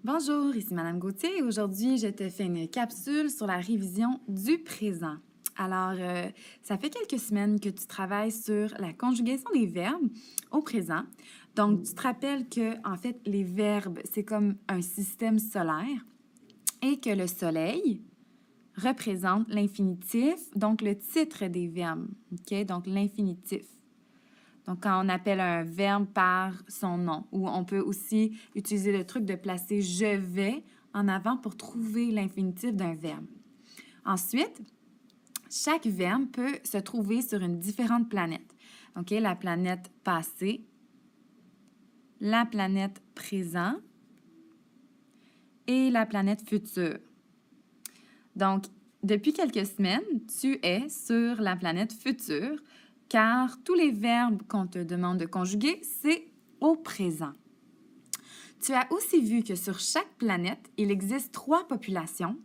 Bonjour, ici Madame Gauthier et aujourd'hui, je te fais une capsule sur la révision du présent. Alors, ça fait quelques semaines que tu travailles sur la conjugaison des verbes au présent. Donc, tu te rappelles que, en fait, les verbes, c'est comme un système solaire et que le soleil représente l'infinitif, donc le titre des verbes, OK? Donc, l'infinitif. Donc, quand on appelle un verbe par son nom, ou on peut aussi utiliser le truc de placer « je vais » en avant pour trouver l'infinitif d'un verbe. Ensuite, chaque verbe peut se trouver sur une différente planète. OK? La planète passé, la planète présent et la planète future. Donc, depuis quelques semaines, tu es sur la planète future, car tous les verbes qu'on te demande de conjuguer, c'est au présent. Tu as aussi vu que sur chaque planète, il existe 3 populations.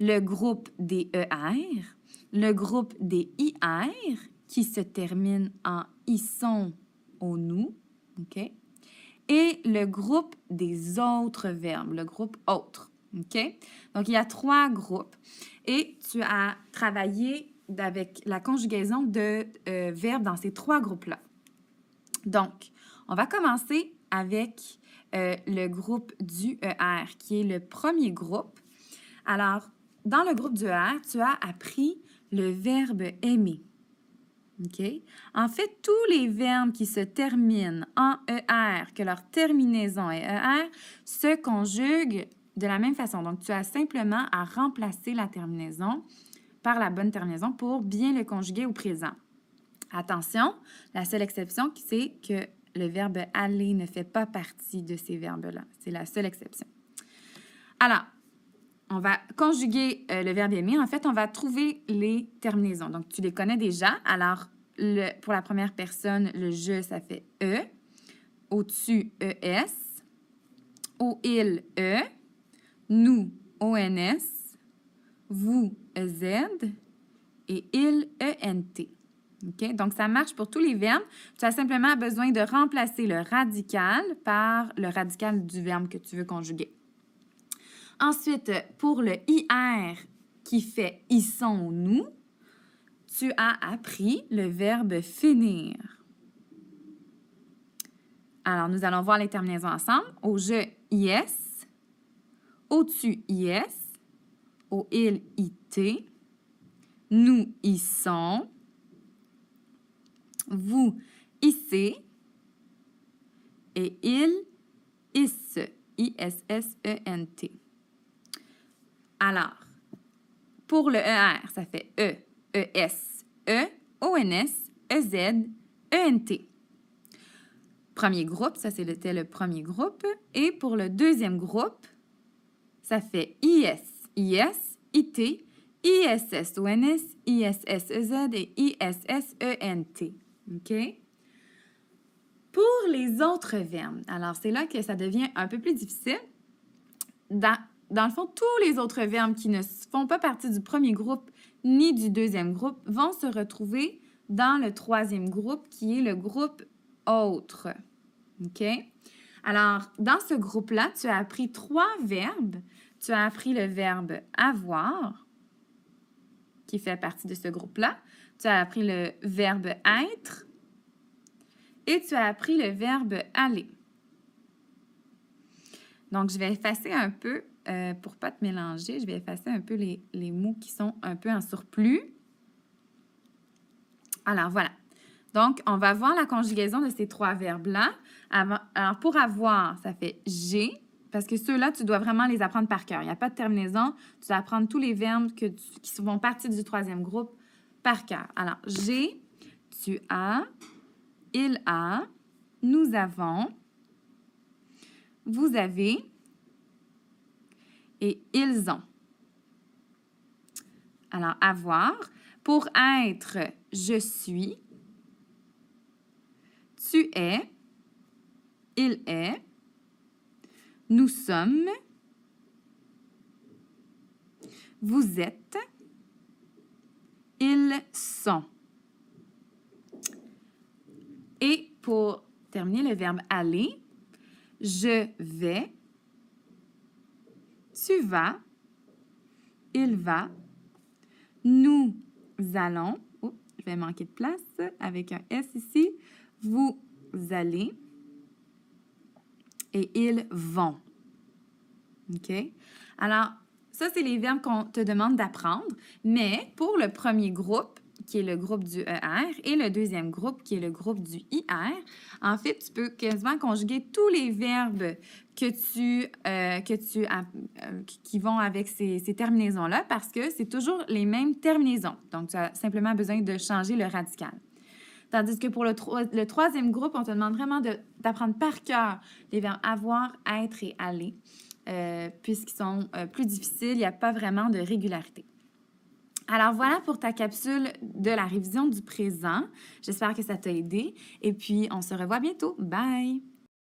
Le groupe des ER, le groupe des IR, qui se termine en ISSON au nous, OK? Et le groupe des autres verbes, le groupe autre, OK? Donc, il y a 3 groupes et tu as travaillé avec la conjugaison de verbes dans ces 3 groupes-là. Donc, on va commencer avec le groupe du ER, qui est le premier groupe. Alors, dans le groupe du ER, tu as appris le verbe aimer. OK? En fait, tous les verbes qui se terminent en ER, que leur terminaison est ER, se conjuguent de la même façon. Donc, tu as simplement à remplacer la terminaison par la bonne terminaison pour bien le conjuguer au présent. Attention, la seule exception, c'est que le verbe aller ne fait pas partie de ces verbes-là. C'est la seule exception. Alors, on va conjuguer le verbe aimer. En fait, on va trouver les terminaisons. Donc, tu les connais déjà. Alors, pour la première personne, le je, ça fait E. Au-dessus, ES. Au il, E. Nous, ONS. Vous, EZ. Et il, ENT. OK? Donc, ça marche pour tous les verbes. Tu as simplement besoin de remplacer le radical par le radical du verbe que tu veux conjuguer. Ensuite, pour le IR qui fait « ils sont nous », tu as appris le verbe « finir ». Alors, nous allons voir les terminaisons ensemble. Au « je », IS. Au-dessus, IS. Au « il », IT. Nous, ils sont. Vous, issez. Et il, isse. ISSENT. Alors, pour le ER, ça fait E, ES, E, ONS, EZ, ENT. Premier groupe, ça c'était le premier groupe. Et pour le deuxième groupe, ça fait IS, IS, IT, ISS, ONS, ISS, EZ et ISS, ENT. OK? Pour les autres verbes, alors c'est là que ça devient un peu plus difficile. Dans le fond, tous les autres verbes qui ne font pas partie du premier groupe ni du deuxième groupe vont se retrouver dans le troisième groupe qui est le groupe autre. OK? Alors, dans ce groupe-là, tu as appris 3 verbes. Tu as appris le verbe avoir, qui fait partie de ce groupe-là. Tu as appris le verbe être et tu as appris le verbe aller. Donc, je vais effacer un peu, pour ne pas te mélanger, je vais effacer un peu les mots qui sont un peu en surplus. Alors, voilà. Donc, on va voir la conjugaison de ces 3 verbes-là. Alors, pour avoir, ça fait « j'ai », parce que ceux-là, tu dois vraiment les apprendre par cœur. Il n'y a pas de terminaison. Tu dois apprendre tous les verbes qui font partie du troisième groupe par cœur. Alors, « j'ai », tu as, il a, nous avons, vous avez et ils ont. Alors, avoir. Pour être, je suis, tu es, il est, nous sommes, vous êtes, ils sont. Et pour terminer le verbe aller, je vais, tu vas, il va, nous allons, oh, je vais manquer de place avec un S ici, vous allez et ils vont. OK? Alors, ça, c'est les verbes qu'on te demande d'apprendre, mais pour le premier groupe, qui est le groupe du ER, et le deuxième groupe, qui est le groupe du IR, en fait, tu peux quasiment conjuguer tous les verbes qui vont avec ces terminaisons-là parce que c'est toujours les mêmes terminaisons. Donc, tu as simplement besoin de changer le radical. Tandis que pour le troisième groupe, on te demande vraiment d'apprendre par cœur les verbes avoir, être et aller, puisqu'ils sont plus difficiles, il n'y a pas vraiment de régularité. Alors voilà pour ta capsule de la révision du présent. J'espère que ça t'a aidé et puis on se revoit bientôt. Bye!